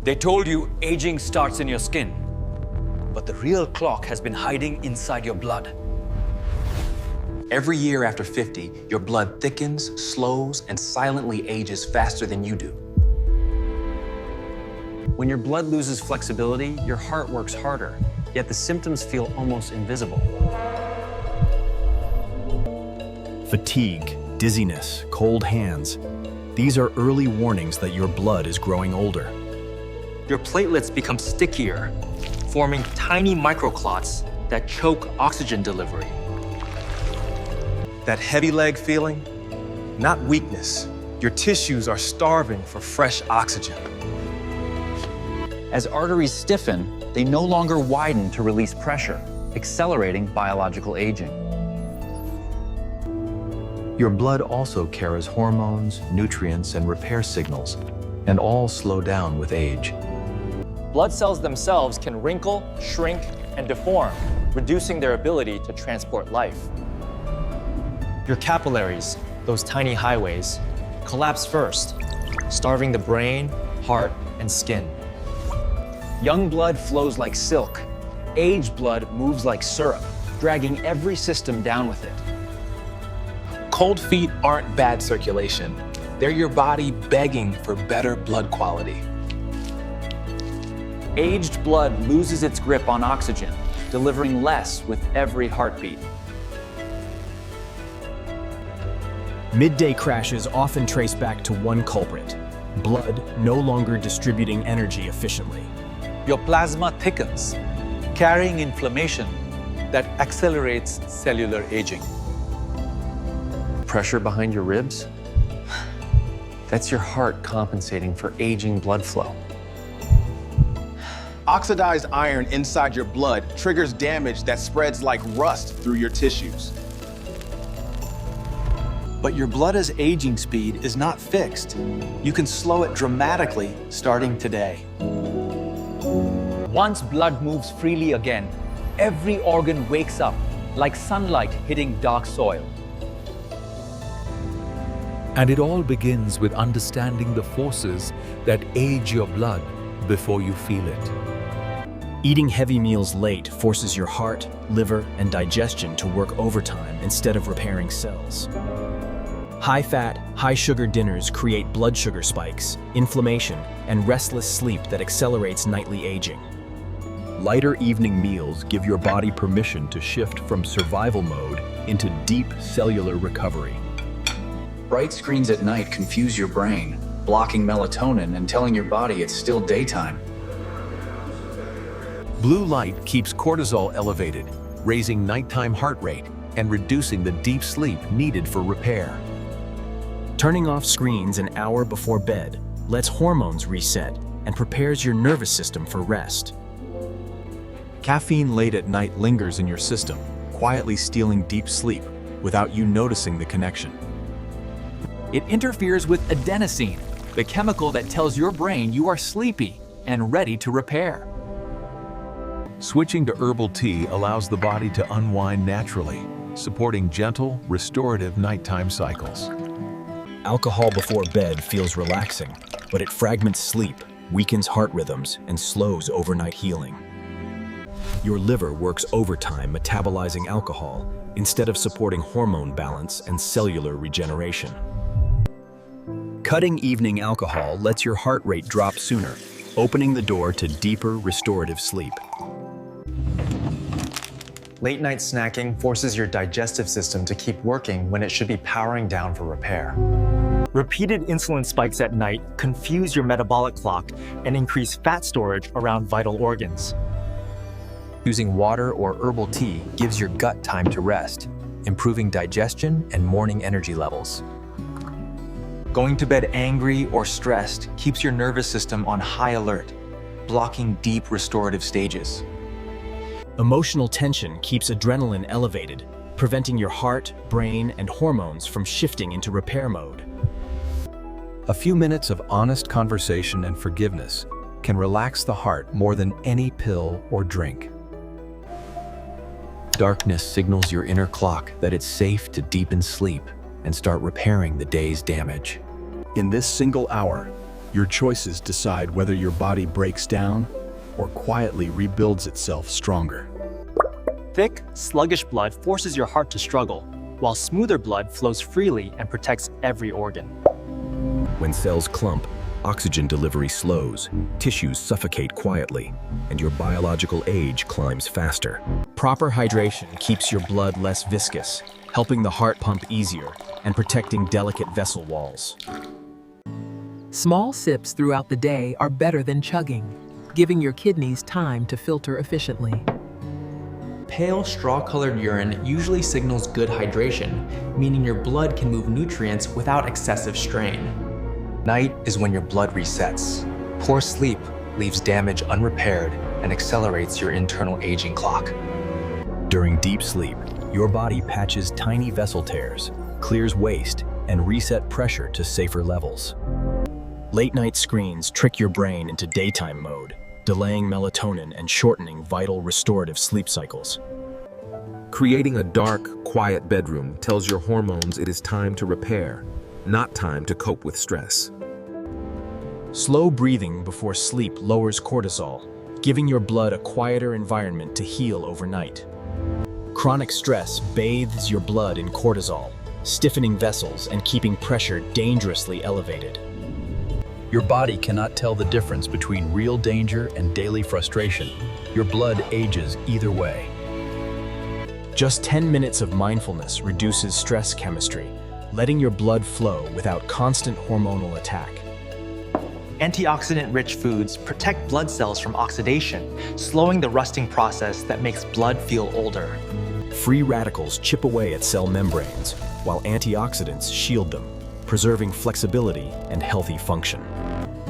They told you aging starts in your skin, but the real clock has been hiding inside your blood. Every year after 50, your blood thickens, slows, and silently ages faster than you do. When your blood loses flexibility, your heart works harder, yet the symptoms feel almost invisible. Fatigue, dizziness, cold hands. These are early warnings that your blood is growing older. Your platelets become stickier, forming tiny microclots that choke oxygen delivery. That heavy leg feeling? Not weakness. Your tissues are starving for fresh oxygen. As arteries stiffen, they no longer widen to release pressure, accelerating biological aging. Your blood also carries hormones, nutrients, and repair signals, and all slow down with age. Blood cells themselves can wrinkle, shrink, and deform, reducing their ability to transport life. Your capillaries, those tiny highways, collapse first, starving the brain, heart, and skin. Young blood flows like silk. Aged blood moves like syrup, dragging every system down with it. Cold feet aren't bad circulation. They're your body begging for better blood quality. Aged blood loses its grip on oxygen, delivering less with every heartbeat. Midday crashes often trace back to one culprit: blood no longer distributing energy efficiently. Your plasma thickens, carrying inflammation that accelerates cellular aging. Pressure behind your ribs? That's your heart compensating for aging blood flow. Oxidized iron inside your blood triggers damage that spreads like rust through your tissues. But your blood's aging speed is not fixed. You can slow it dramatically starting today. Once blood moves freely again, every organ wakes up like sunlight hitting dark soil. And it all begins with understanding the forces that age your blood before you feel it. Eating heavy meals late forces your heart, liver, and digestion to work overtime instead of repairing cells. High-fat, high-sugar dinners create blood sugar spikes, inflammation, and restless sleep that accelerates nightly aging. Lighter evening meals give your body permission to shift from survival mode into deep cellular recovery. Bright screens at night confuse your brain, blocking melatonin and telling your body it's still daytime. Blue light keeps cortisol elevated, raising nighttime heart rate and reducing the deep sleep needed for repair. Turning off screens an hour before bed lets hormones reset and prepares your nervous system for rest. Caffeine late at night lingers in your system, quietly stealing deep sleep without you noticing the connection. It interferes with adenosine, the chemical that tells your brain you are sleepy and ready to repair. Switching to herbal tea allows the body to unwind naturally, supporting gentle, restorative nighttime cycles. Alcohol before bed feels relaxing, but it fragments sleep, weakens heart rhythms, and slows overnight healing. Your liver works overtime metabolizing alcohol instead of supporting hormone balance and cellular regeneration. Cutting evening alcohol lets your heart rate drop sooner, opening the door to deeper restorative sleep. Late night snacking forces your digestive system to keep working when it should be powering down for repair. Repeated insulin spikes at night confuse your metabolic clock and increase fat storage around vital organs. Using water or herbal tea gives your gut time to rest, improving digestion and morning energy levels. Going to bed angry or stressed keeps your nervous system on high alert, blocking deep restorative stages. Emotional tension keeps adrenaline elevated, preventing your heart, brain, and hormones from shifting into repair mode. A few minutes of honest conversation and forgiveness can relax the heart more than any pill or drink. Darkness signals your inner clock that it's safe to deepen sleep and start repairing the day's damage. In this single hour, Your choices decide whether your body breaks down or quietly rebuilds itself stronger. Thick, sluggish blood forces your heart to struggle, while smoother blood flows freely and protects every organ. When cells clump, oxygen delivery slows, tissues suffocate quietly, and your biological age climbs faster. Proper hydration keeps your blood less viscous, helping the heart pump easier and protecting delicate vessel walls. Small sips throughout the day are better than chugging, giving your kidneys time to filter efficiently. Pale, straw-colored urine usually signals good hydration, meaning your blood can move nutrients without excessive strain. Night is when your blood resets. Poor sleep leaves damage unrepaired and accelerates your internal aging clock. During deep sleep, your body patches tiny vessel tears, clears waste, and reset pressure to safer levels. Late-night screens trick your brain into daytime mode, delaying melatonin and shortening vital restorative sleep cycles. Creating a dark, quiet bedroom tells your hormones it is time to repair, not time to cope with stress. Slow breathing before sleep lowers cortisol, giving your blood a quieter environment to heal overnight. Chronic stress bathes your blood in cortisol, stiffening vessels and keeping pressure dangerously elevated. Your body cannot tell the difference between real danger and daily frustration. Your blood ages either way. Just 10 minutes of mindfulness reduces stress chemistry, letting your blood flow without constant hormonal attack. Antioxidant-rich foods protect blood cells from oxidation, slowing the rusting process that makes blood feel older. Free radicals chip away at cell membranes, while antioxidants shield them, preserving flexibility and healthy function.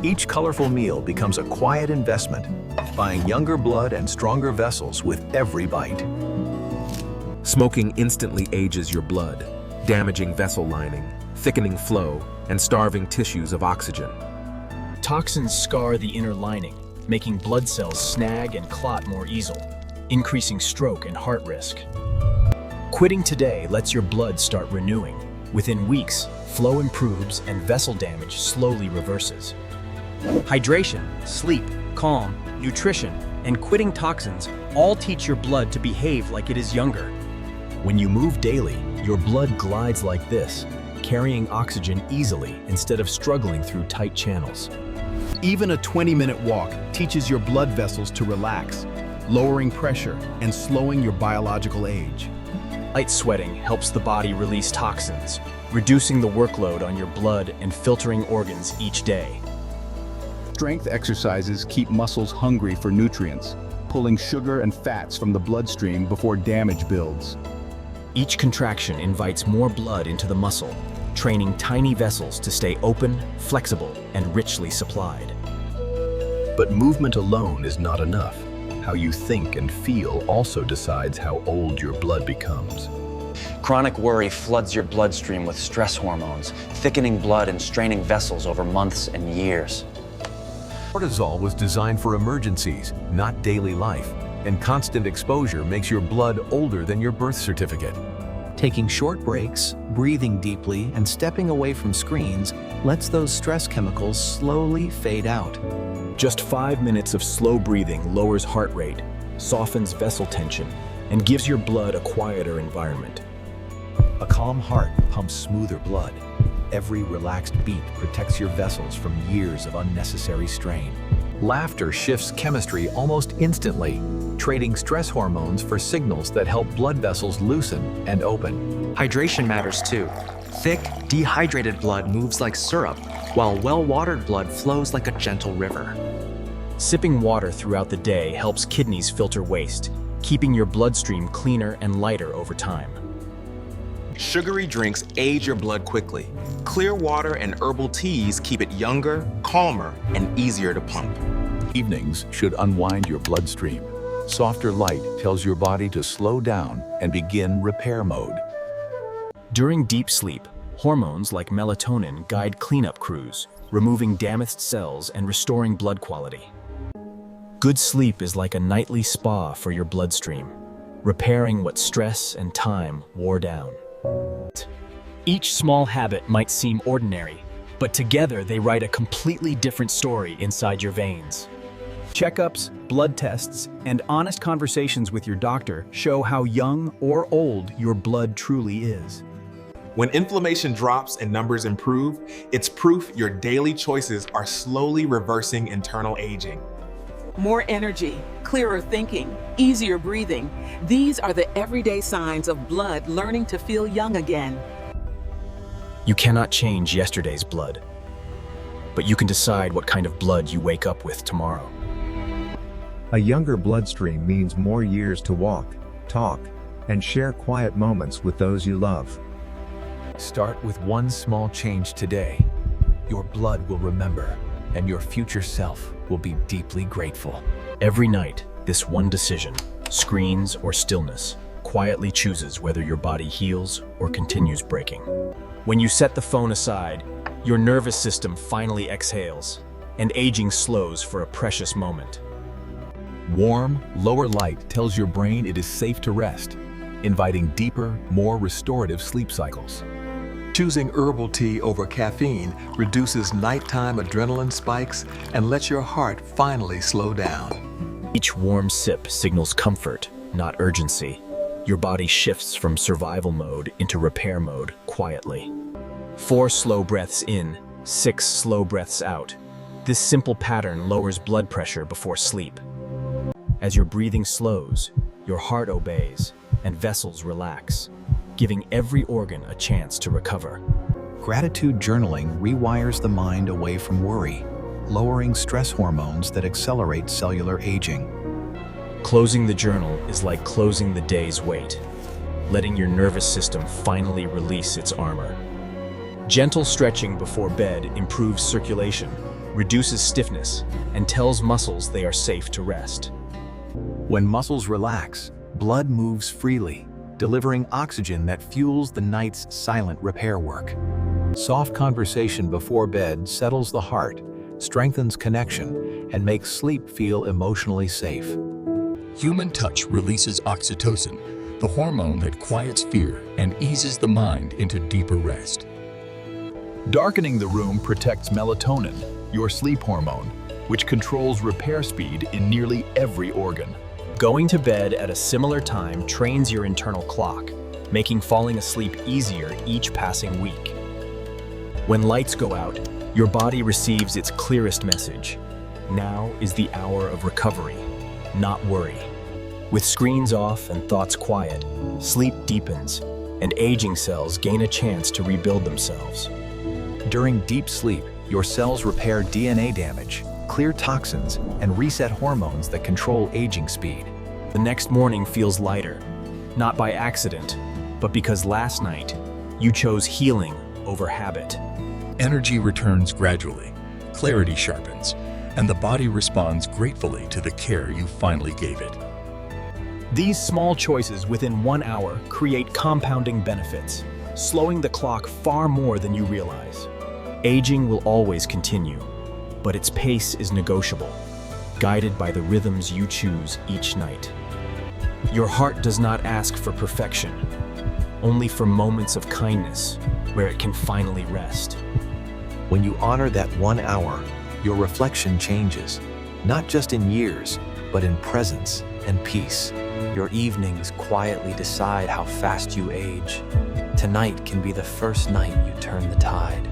Each colorful meal becomes a quiet investment, buying younger blood and stronger vessels with every bite. Smoking instantly ages your blood, damaging vessel lining, thickening flow, and starving tissues of oxygen. Toxins scar the inner lining, making blood cells snag and clot more easily, increasing stroke and heart risk. Quitting today lets your blood start renewing. Within weeks, flow improves and vessel damage slowly reverses. Hydration, sleep, calm, nutrition, and quitting toxins all teach your blood to behave like it is younger. When you move daily, your blood glides like this, carrying oxygen easily instead of struggling through tight channels. Even a 20-minute walk teaches your blood vessels to relax, lowering pressure and slowing your biological age. Light sweating helps the body release toxins, reducing the workload on your blood and filtering organs each day. Strength exercises keep muscles hungry for nutrients, pulling sugar and fats from the bloodstream before damage builds. Each contraction invites more blood into the muscle, training tiny vessels to stay open, flexible, and richly supplied. But movement alone is not enough. How you think and feel also decides how old your blood becomes. Chronic worry floods your bloodstream with stress hormones, thickening blood and straining vessels over months and years. Cortisol was designed for emergencies, not daily life, and constant exposure makes your blood older than your birth certificate. Taking short breaks, breathing deeply, and stepping away from screens lets those stress chemicals slowly fade out. Just 5 minutes of slow breathing lowers heart rate, softens vessel tension, and gives your blood a quieter environment. A calm heart pumps smoother blood. Every relaxed beat protects your vessels from years of unnecessary strain. Laughter shifts chemistry almost instantly, trading stress hormones for signals that help blood vessels loosen and open. Hydration matters too. Thick, dehydrated blood moves like syrup, while well-watered blood flows like a gentle river. Sipping water throughout the day helps kidneys filter waste, keeping your bloodstream cleaner and lighter over time. Sugary drinks age your blood quickly. Clear water and herbal teas keep it younger, calmer, and easier to pump. Evenings should unwind your bloodstream. Softer light tells your body to slow down and begin repair mode. During deep sleep, hormones like melatonin guide cleanup crews, removing damaged cells and restoring blood quality. Good sleep is like a nightly spa for your bloodstream, repairing what stress and time wore down. Each small habit might seem ordinary, but together they write a completely different story inside your veins. Checkups, blood tests, and honest conversations with your doctor show how young or old your blood truly is. When inflammation drops and numbers improve, it's proof your daily choices are slowly reversing internal aging. More energy, clearer thinking, easier breathing. These are the everyday signs of blood learning to feel young again. You cannot change yesterday's blood, but you can decide what kind of blood you wake up with tomorrow. A younger bloodstream means more years to walk, talk, and share quiet moments with those you love. Start with one small change today. Your blood will remember, and your future self will be deeply grateful. Every night, this one decision, screens or stillness, quietly chooses whether your body heals or continues breaking. When you set the phone aside, your nervous system finally exhales, and aging slows for a precious moment. Warm, lower light tells your brain it is safe to rest, inviting deeper, more restorative sleep cycles. Choosing herbal tea over caffeine reduces nighttime adrenaline spikes and lets your heart finally slow down. Each warm sip signals comfort, not urgency. Your body shifts from survival mode into repair mode quietly. 4 slow breaths in, 6 slow breaths out. This simple pattern lowers blood pressure before sleep. As your breathing slows, your heart obeys, and vessels relax, giving every organ a chance to recover. Gratitude journaling rewires the mind away from worry, lowering stress hormones that accelerate cellular aging. Closing the journal is like closing the day's weight, letting your nervous system finally release its armor. Gentle stretching before bed improves circulation, reduces stiffness, and tells muscles they are safe to rest. When muscles relax, blood moves freely, delivering oxygen that fuels the night's silent repair work. Soft conversation before bed settles the heart, strengthens connection, and makes sleep feel emotionally safe. Human touch releases oxytocin, the hormone that quiets fear and eases the mind into deeper rest. Darkening the room protects melatonin, your sleep hormone, which controls repair speed in nearly every organ. Going to bed at a similar time trains your internal clock, making falling asleep easier each passing week. When lights go out, your body receives its clearest message. Now is the hour of recovery, not worry. With screens off and thoughts quiet, sleep deepens, and aging cells gain a chance to rebuild themselves. During deep sleep, your cells repair DNA damage, clear toxins, and reset hormones that control aging speed. The next morning feels lighter, not by accident, but because last night you chose healing over habit. Energy returns gradually, clarity sharpens, and the body responds gratefully to the care you finally gave it. These small choices within 1 hour create compounding benefits, slowing the clock far more than you realize. Aging will always continue, but its pace is negotiable, guided by the rhythms you choose each night. Your heart does not ask for perfection, only for moments of kindness where it can finally rest. When you honor that 1 hour, your reflection changes, not just in years, but in presence and peace. Your evenings quietly decide how fast you age. Tonight can be the first night you turn the tide.